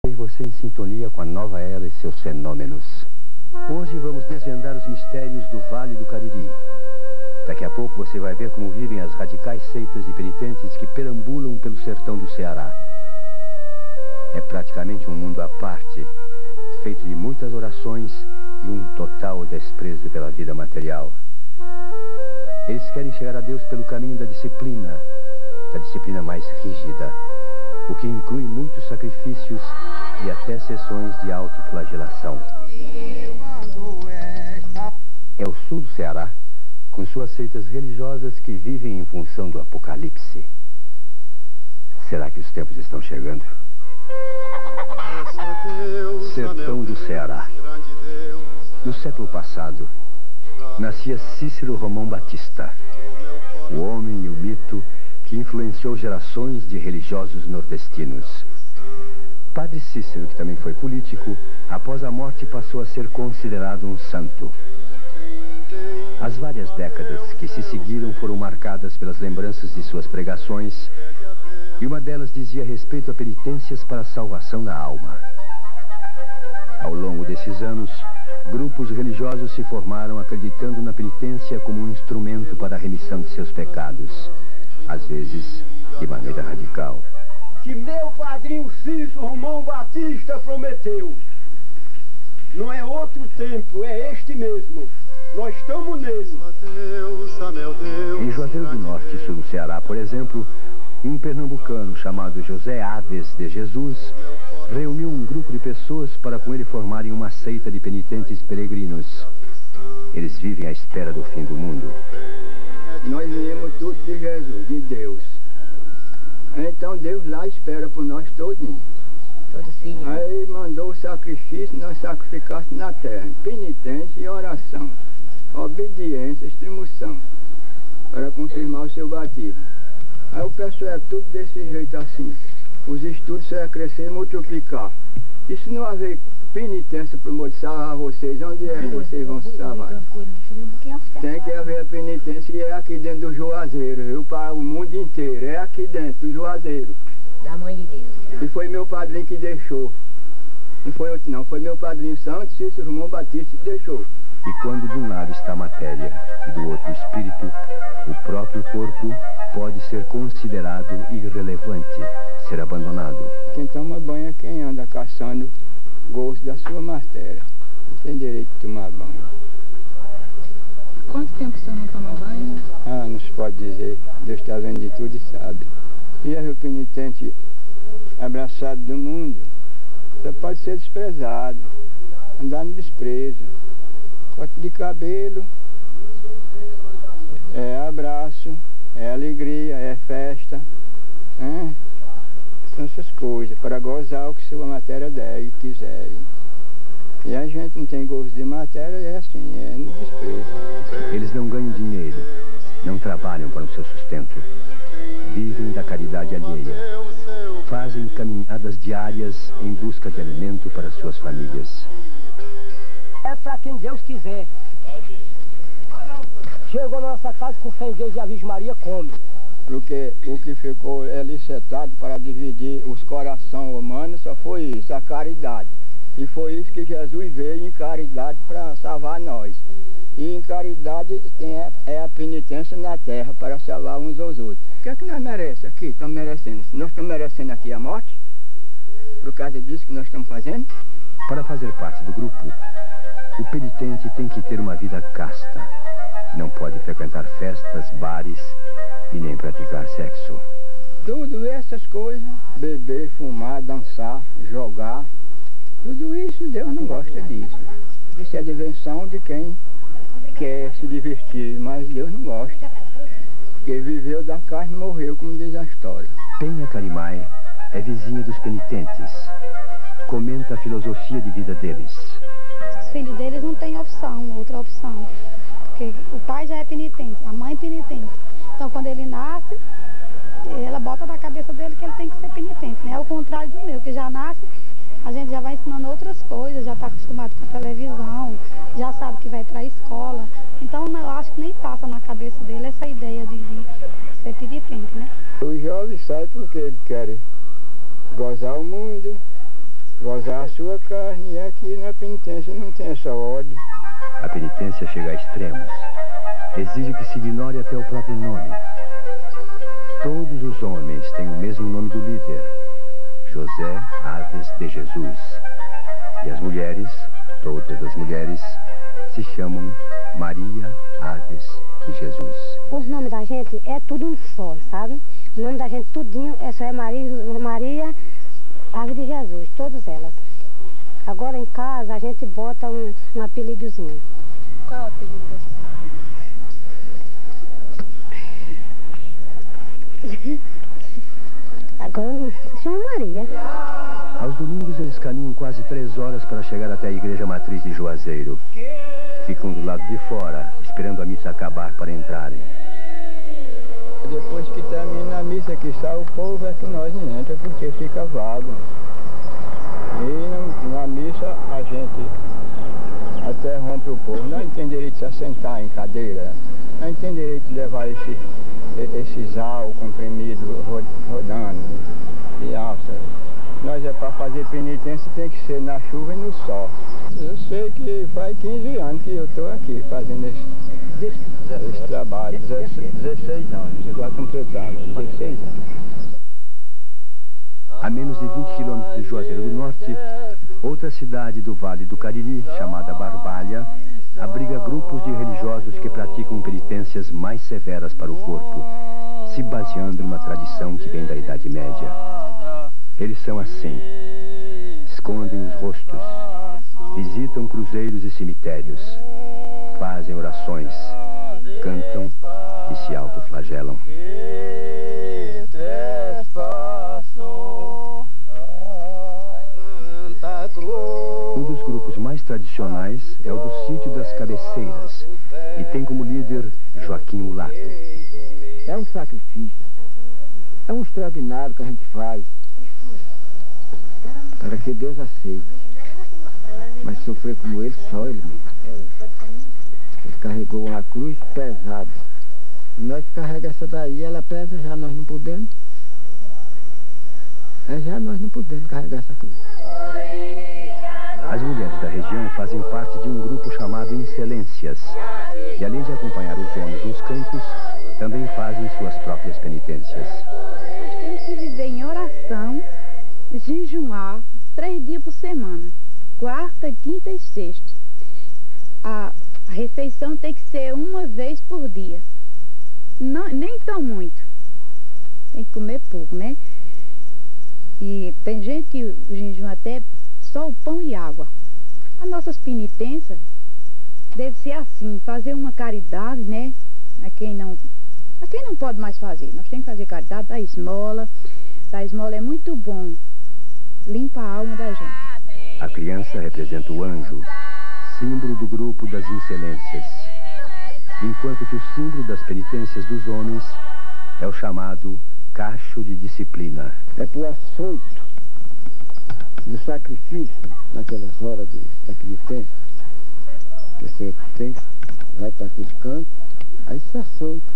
Tem você em sintonia com a nova era e seus fenômenos. Hoje vamos desvendar os mistérios do Vale do Cariri. Daqui a pouco você vai ver como vivem as radicais seitas e penitentes que perambulam pelo sertão do Ceará. É praticamente um mundo à parte, feito de muitas orações e um total desprezo pela vida material. Eles querem chegar a Deus pelo caminho da disciplina mais rígida, o que inclui muitos sacrifícios e até sessões de autoflagelação. É o sul do Ceará, com suas seitas religiosas que vivem em função do apocalipse. Será que os tempos estão chegando? Sertão do Ceará. No século passado, nascia Cícero Romão Batista, o homem e o mito que influenciou gerações de religiosos nordestinos. Padre Cícero, que também foi político, após a morte passou a ser considerado um santo. As várias décadas que se seguiram foram marcadas pelas lembranças de suas pregações, e uma delas dizia respeito a penitências para a salvação da alma. Ao longo desses anos, grupos religiosos se formaram acreditando na penitência como um instrumento para a remissão de seus pecados, às vezes de maneira radical. Que meu padrinho Cícero Romão Batista prometeu. Não é outro tempo, é este mesmo. Nós estamos nele. Em Juazeiro do Norte, sul do Ceará, por exemplo, um pernambucano chamado José Aves de Jesus reuniu um grupo de pessoas para com ele formarem uma seita de penitentes peregrinos. Eles vivem à espera do fim do mundo. Nós viemos tudo de Jesus, de Deus. Então Deus lá espera por nós todinho. Aí mandou o sacrifício, nós sacrificássemos na terra. Penitência e oração. Obediência, extremoção. Para confirmar o seu batismo. Aí o pessoal é tudo desse jeito assim. Os estudos só é crescer e multiplicar. E se não haver penitência para o modo de salvar vocês, onde é que vocês vão se salvar? Tem que haver a penitência e é aqui dentro do Juazeiro, viu? Para o mundo inteiro, é aqui dentro do Juazeiro. Da Mãe de Deus. E foi meu padrinho que deixou. Não foi outro não, foi meu padrinho Santo Cícero Romão Batista que deixou. E quando de um lado está a matéria e do outro o espírito, o próprio corpo pode ser considerado irrelevante, ser abandonado. Quem toma banho é quem anda caçando gosto da sua matéria. Não tem direito de tomar banho. Quanto tempo o senhor não toma banho? Ah, não se pode dizer. Deus está vendo de tudo e sabe. E aí o penitente abraçado do mundo, você pode ser desprezado, andar no desprezo. Corte de cabelo, é abraço, é alegria, é festa. São essas coisas, para gozar o que sua matéria der e quiser. E a gente não tem gosto de matéria, é assim, é no desprezo. Eles não ganham dinheiro, não trabalham para o seu sustento. Vivem da caridade alheia. Fazem caminhadas diárias em busca de alimento para suas famílias. É para quem Deus quiser. Chegou na nossa casa com fé em Deus e a Virgem Maria come. Porque o que ficou licitado para dividir os corações humanos só foi isso, a caridade. E foi isso que Jesus veio em caridade para salvar nós. E em caridade é a penitência na terra para salvar uns aos outros. O que é que nós merecemos aqui? Estamos merecendo. Nós estamos merecendo aqui a morte? Por causa disso que nós estamos fazendo? Para fazer parte do grupo, o penitente tem que ter uma vida casta. Não pode frequentar festas, bares e nem praticar sexo. Tudo essas coisas, beber, fumar, dançar, jogar, tudo isso Deus não gosta disso. Isso é a invenção de quem quer se divertir, mas Deus não gosta. Porque viveu da carne e morreu, como diz a história. Penha Carimai é vizinha dos penitentes. Comenta a filosofia de vida deles. Os filhos deles não têm opção, outra opção. Porque o pai já é penitente, a mãe é penitente. Então quando ele nasce, ela bota na cabeça dele que ele tem que ser penitente, né? Ao contrário do meu, que já nasce, a gente já vai ensinando outras coisas, já está acostumado com a televisão, já sabe que vai para a escola. Então eu acho que nem passa na cabeça dele essa ideia de ser penitente, né? O jovem sai porque ele quer gozar o mundo, gozar a sua carne, e aqui na penitência não tem essa ordem. A penitência chega a extremos. Exige que se ignore até o próprio nome. Todos os homens têm o mesmo nome do líder, José Aves de Jesus. E as mulheres, todas as mulheres, se chamam Maria Aves de Jesus. Os nomes da gente é tudo um só, sabe? O nome da gente tudinho só é Maria Aves de Jesus, todas elas. Agora em casa a gente bota um apelidozinho. Qual é o apelido da senhora? Agora chama Maria. Aos domingos eles caminham quase 3 horas para chegar até a igreja matriz de Juazeiro. Ficam do lado de fora, esperando a missa acabar para entrarem. Depois que termina a missa, que sai o povo, é que nós não entra porque fica vago. E na missa a gente até rompe o povo. Não tem direito de se assentar em cadeira, não tem direito de levar esse sal comprimido rodando e alça. Nós é para fazer penitência, tem que ser na chuva e no sol. Eu sei que faz 15 anos que eu estou aqui fazendo esse trabalho, 16 anos, agora completado, 16 anos. A menos de 20 quilômetros de Juazeiro do Norte, outra cidade do Vale do Cariri, chamada Barbalha, abriga grupos de religiosos que praticam penitências mais severas para o corpo, se baseando numa tradição que vem da Idade Média. Eles são assim: escondem os rostos, visitam cruzeiros e cemitérios, fazem orações, cantam e se autoflagelam. Um dos grupos mais tradicionais é o do Sítio das Cabeceiras e tem como líder Joaquim Mulato. É um sacrifício, é um extraordinário que a gente faz para que Deus aceite. Mas sofrer como ele, só ele mesmo. Ele carregou uma cruz pesada. Nós carregamos essa daí, ela pesa, já nós não podemos. Já nós não podemos carregar essa cruz. As mulheres da região fazem parte de um grupo chamado Incelências. E além de acompanhar os homens nos campos, também fazem suas próprias penitências. Nós temos que viver em oração, jejuar 3 dias por semana. Quarta, quinta e sexta. A refeição tem que ser 1 vez por dia. Não, nem tão muito. Tem que comer pouco, né? E tem gente que jejuma até só o pão e água. As nossas penitências deve ser assim, fazer uma caridade, né? A quem não pode mais fazer. Nós temos que fazer caridade da esmola. Da esmola é muito bom. Limpa a alma da gente. A criança representa o anjo, símbolo do grupo das Incelências, enquanto que o símbolo das penitências dos homens é o chamado cacho de disciplina. É por açoito do sacrifício, naquelas horas da penitência. A pessoa vai para aquele canto, aí se açoita.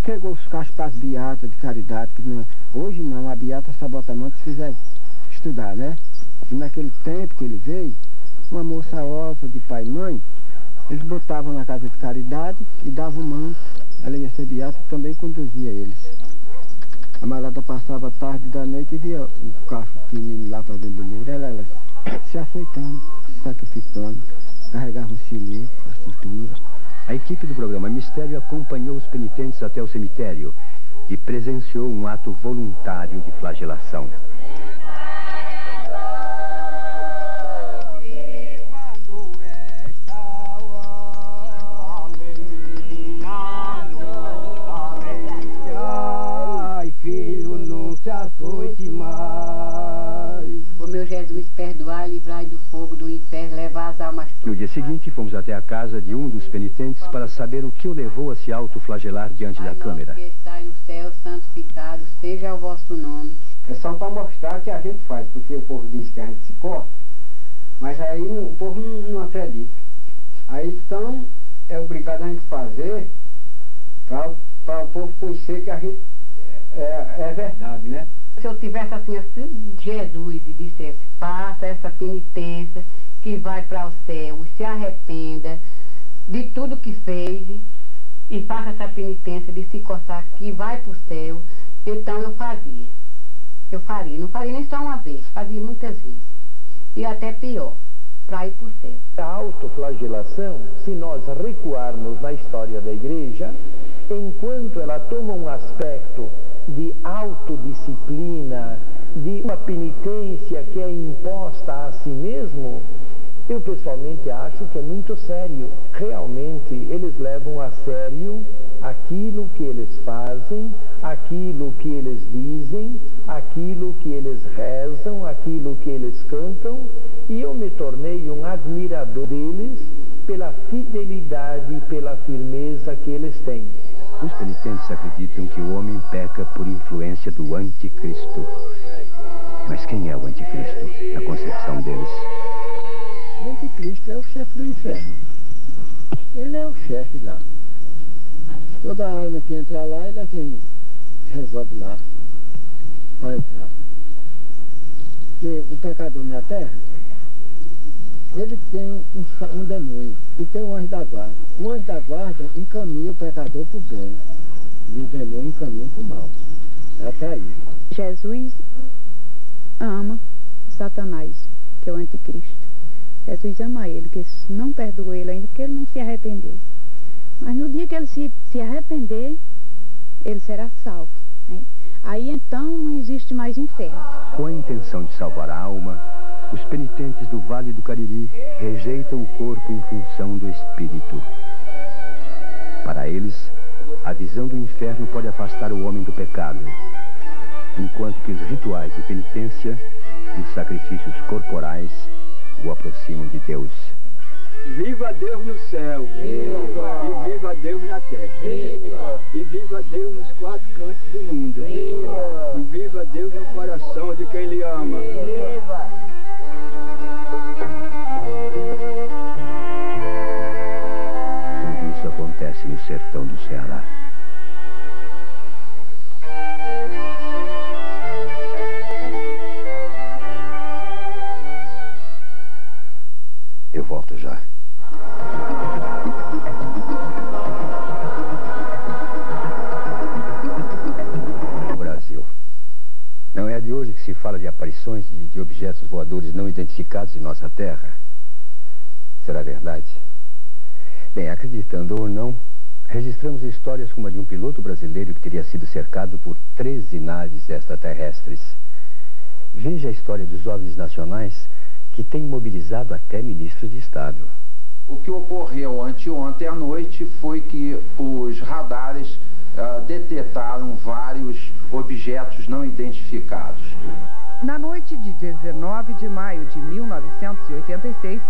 Pegou os cachos para as beatas de caridade, que não, hoje não, a beata só bota a mão se fizer estudar, né? E naquele tempo que ele veio, uma moça órfã de pai e mãe, eles botavam na casa de caridade e davam o manto. Ela ia ser beata e também conduzia eles. A malada passava tarde da noite e via o cacho pequenino lá para dentro do muro, ela se açoitando, se sacrificando, carregava um cilindro na cintura. A equipe do programa Mistério acompanhou os penitentes até o cemitério e presenciou um ato voluntário de flagelação. O meu Jesus, perdoai, livrai do fogo do inferno, levar as almas todas. No dia seguinte, fomos até a casa de um dos penitentes para saber o que o levou a se autoflagelar diante da câmera. Que estai no céu, santificado seja o vosso nome. É só para mostrar que a gente faz, porque o povo diz que a gente se corta, mas aí o povo não acredita. Aí então é obrigado a gente fazer para o povo conhecer que a gente é verdade, né? Se eu tivesse assim, Jesus e dissesse, faça essa penitência que vai para o céu, se arrependa de tudo que fez e faça essa penitência de se cortar que vai para o céu, então eu fazia. Eu faria, não faria nem só uma vez, fazia muitas vezes. E até pior, para ir para o céu. A autoflagelação, se nós recuarmos na história da igreja, enquanto ela toma um aspecto de autodisciplina, de uma penitência que é imposta a si mesmo, eu pessoalmente acho que é muito sério. Realmente eles levam a sério aquilo que eles fazem, aquilo que eles dizem, aquilo que eles rezam, aquilo que eles cantam, e eu me tornei um admirador deles pela fidelidade e pela firmeza que eles têm. Os penitentes acreditam que o homem peca por influência do anticristo. Mas quem é o anticristo, na concepção deles? O anticristo é o chefe do inferno. Ele é o chefe lá. Toda alma que entra lá, ele é quem resolve lá para entrar. Porque o pecador na terra, ele tem um demônio e tem um anjo da guarda. O anjo da guarda encaminha o pecador para o bem e o demônio encaminha para o mal. É atraído. Jesus ama Satanás, que é o anticristo. Jesus ama ele, que não perdoou ele ainda porque ele não se arrependeu. Mas no dia que ele se arrepender, ele será salvo. Né? Aí então não existe mais inferno. Com a intenção de salvar a alma, os penitentes do Vale do Cariri rejeitam o corpo em função do espírito. Para eles, a visão do inferno pode afastar o homem do pecado, enquanto que os rituais de penitência e os sacrifícios corporais o aproximam de Deus. Viva Deus no céu, e viva Deus na terra, e viva Deus nos quatro cantos do mundo, e viva Deus no coração de quem Ele ama. Tudo isso acontece no sertão do Ceará. Eu volto já. O Brasil. Não é de hoje que se fala de aparições de objetos voadores não identificados em nossa terra. Será verdade? Bem, acreditando ou não, registramos histórias como a de um piloto brasileiro que teria sido cercado por 13 naves extraterrestres. Veja a história dos OVNIs nacionais, que tem mobilizado até ministros de Estado. O que ocorreu anteontem à noite foi que os radares detectaram vários objetos não identificados. Na noite de 19 de maio de 1986,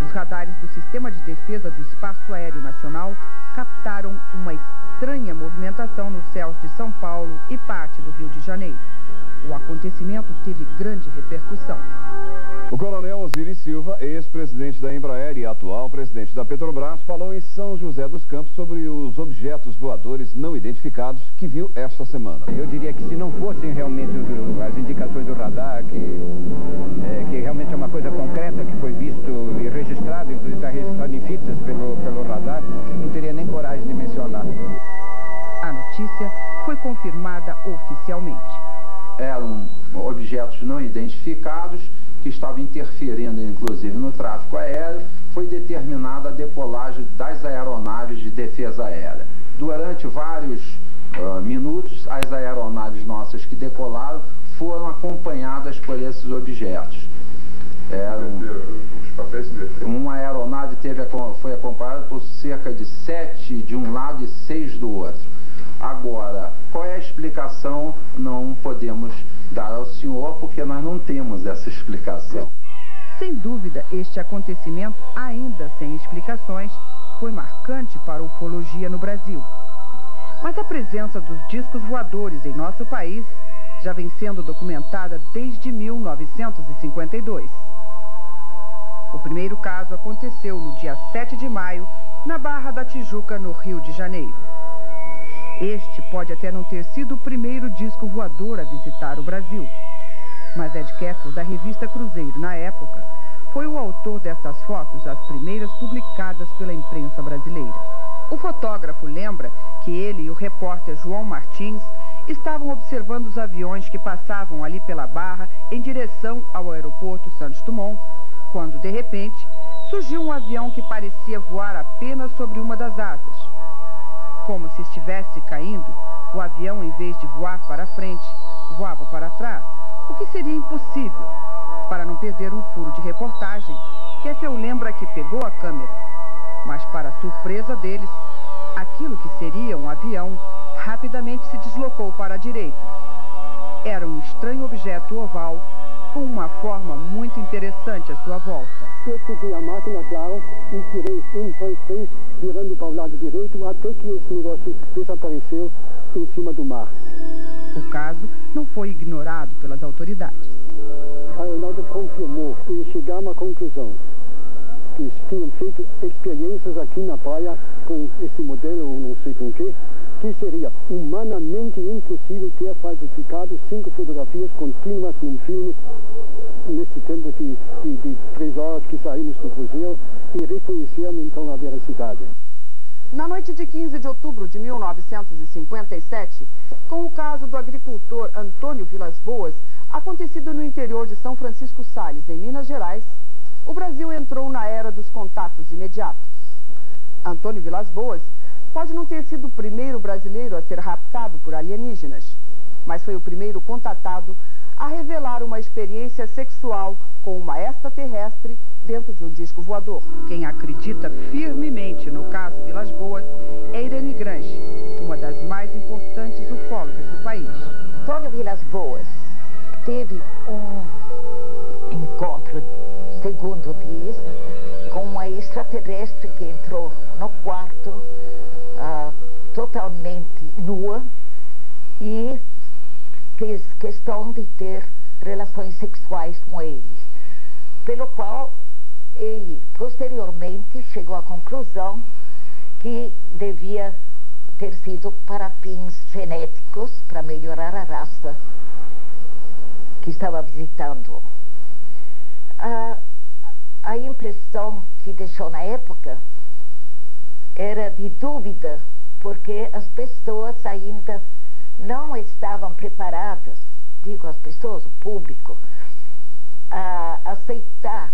os radares do Sistema de Defesa do Espaço Aéreo Nacional captaram uma estranha movimentação nos céus de São Paulo e parte do Rio de Janeiro. O acontecimento teve grande repercussão. O coronel Osiris Silva, ex-presidente da Embraer e atual presidente da Petrobras, falou em São José dos Campos sobre os objetos voadores não identificados que viu esta semana. Eu diria que se não fossem realmente as indicações do radar, que realmente é uma coisa concreta que foi visto e registrado, inclusive está registrado em fitas pelo radar, não teria nem coragem de mencionar. A notícia foi confirmada oficialmente. Eram objetos não identificados que estavam interferindo, inclusive, no tráfego aéreo. Foi determinada a decolagem das aeronaves de defesa aérea. Durante vários minutos, as aeronaves nossas que decolaram foram acompanhadas por esses objetos. Uma aeronave foi acompanhada por cerca de 7 de um lado e 6 do outro. Agora, qual é a explicação? Não podemos dar ao senhor, porque nós não temos essa explicação. Sem dúvida, este acontecimento, ainda sem explicações, foi marcante para a ufologia no Brasil. Mas a presença dos discos voadores em nosso país já vem sendo documentada desde 1952. O primeiro caso aconteceu no dia 7 de maio, na Barra da Tijuca, no Rio de Janeiro. Este pode até não ter sido o primeiro disco voador a visitar o Brasil. Mas Ed Kessel, da revista Cruzeiro, na época, foi o autor destas fotos, as primeiras publicadas pela imprensa brasileira. O fotógrafo lembra que ele e o repórter João Martins estavam observando os aviões que passavam ali pela Barra em direção ao aeroporto Santos Dumont, quando, de repente, surgiu um avião que parecia voar apenas sobre uma das asas. Como se estivesse caindo, o avião, em vez de voar para frente, voava para trás, o que seria impossível. Para não perder um furo de reportagem, Kessel lembra que pegou a câmera. Mas, para surpresa deles, aquilo que seria um avião rapidamente se deslocou para a direita. Era um estranho objeto oval com uma forma muito interessante à sua volta. Eu peguei a máquina, claro, e tirei 1, 2, 3, virando para o lado direito, até que esse negócio desapareceu em cima do mar. O caso não foi ignorado pelas autoridades. A aeronáutica confirmou e chegaram à conclusão que tinham feito experiências aqui na praia com esse modelo, ou não sei com que seria humanamente impossível ter falsificado 5 fotografias contínuas num filme nesse tempo de 3 horas que saímos do cruzeiro e reconheceram então a veracidade. Na noite de 15 de outubro de 1957, com o caso do agricultor Antônio Vilas Boas, acontecido no interior de São Francisco Sales, em Minas Gerais, o Brasil entrou na era dos contatos imediatos. Antônio Vilas Boas pode não ter sido o primeiro brasileiro a ser raptado por alienígenas, mas foi o primeiro contatado a revelar uma experiência sexual com uma extraterrestre dentro de um disco voador. Quem acredita firmemente no caso Vilas Boas é Irene Grange, uma das mais importantes ufólogas do país. Antônio Vilas Boas teve um encontro, segundo diz, com uma extraterrestre que entrou no quarto totalmente nua e fez questão de ter relações sexuais com ele, pelo qual ele posteriormente chegou à conclusão que devia ter sido para fins genéticos, para melhorar a raça que estava visitando. A impressão que deixou na época era de dúvida, porque as pessoas ainda não estavam preparadas, digo as pessoas, o público, a aceitar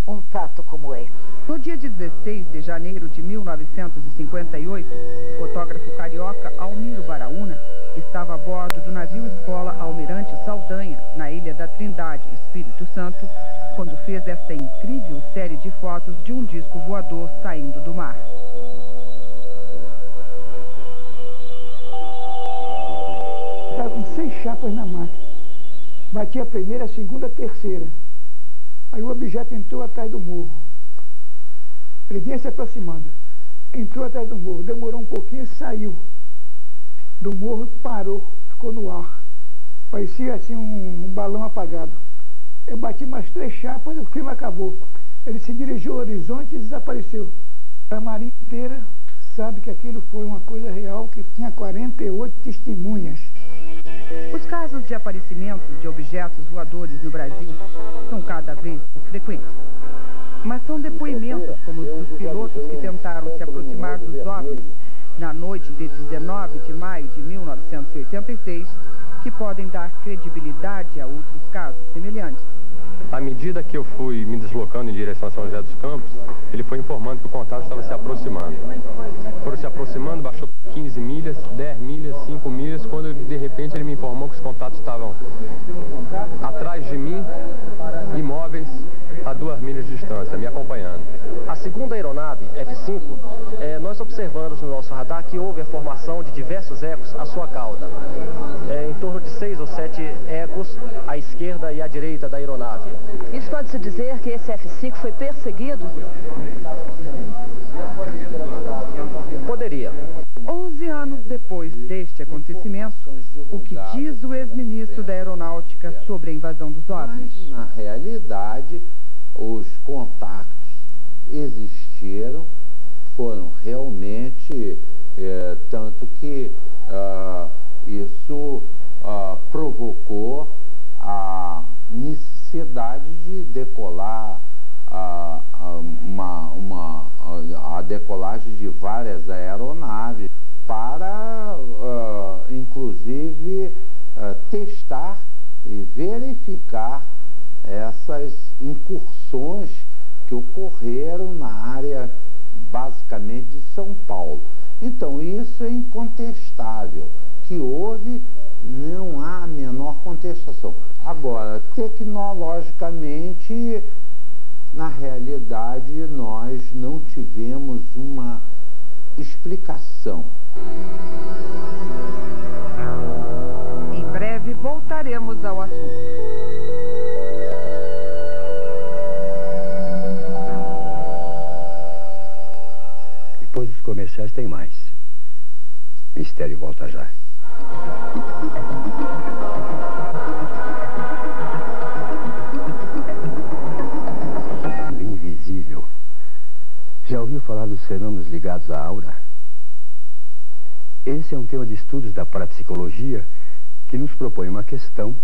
um fato como esse. No dia 16 de janeiro de 1958, o fotógrafo carioca Almiro Baraúna estava a bordo do navio escola Almirante Saldanha, na Ilha da Trindade, Espírito Santo, quando fez esta incrível série de fotos de um disco voador saindo do mar. Estava com 6 chapas na máquina. Bati a primeira, a segunda, a terceira. Aí o objeto entrou atrás do morro. Ele vinha se aproximando. Entrou atrás do morro, demorou um pouquinho e saiu do morro e parou, ficou no ar. Parecia assim um balão apagado. Eu bati mais 3 chapas e o filme acabou. Ele se dirigiu ao horizonte e desapareceu. A marinha inteira sabe que aquilo foi uma coisa real, que tinha 48 testemunhas. Os casos de aparecimentos de objetos voadores no Brasil são cada vez mais frequentes. Mas são depoimentos como os dos pilotos que tentaram se aproximar dos OVNIs na noite de 19 de maio de 1986 que podem dar credibilidade a outros casos semelhantes. À medida que eu fui me deslocando em direção a São José dos Campos, ele foi informando que o contato estava se aproximando. Foram se aproximando, baixou 15 milhas, 10 milhas, 5 milhas, quando de repente ele me informou que os contatos estavam atrás de mim, imóveis, a 2 milhas de distância, me acompanhando. A segunda aeronave, F-5, nós observamos no nosso radar que houve a formação de diversos ecos à sua cauda. Em torno de 6 ou 7 ecos à esquerda e à direita da aeronave. Isso pode-se dizer que esse F-5 foi perseguido? Poderia. 11 anos depois deste acontecimento, o que diz o ex-ministro da Aeronáutica sobre a invasão dos OVNIs? Mas, na realidade, os contatos existiram, foram realmente, tanto que isso provocou a necessidade de decolar a decolagem de várias aeronaves para, inclusive, testar e verificar essas incursões que ocorreram na área, basicamente, de São Paulo. Então, isso é incontestável, que houve, não há a menor contestação. Agora, tecnologicamente, na realidade, nós não tivemos uma explicação. Em breve voltaremos ao assunto. Depois dos comerciais tem mais. Mistério volta já. O invisível. Já ouviu falar dos fenômenos ligados à aura? Esse é um tema de estudos da parapsicologia que nos propõe uma questão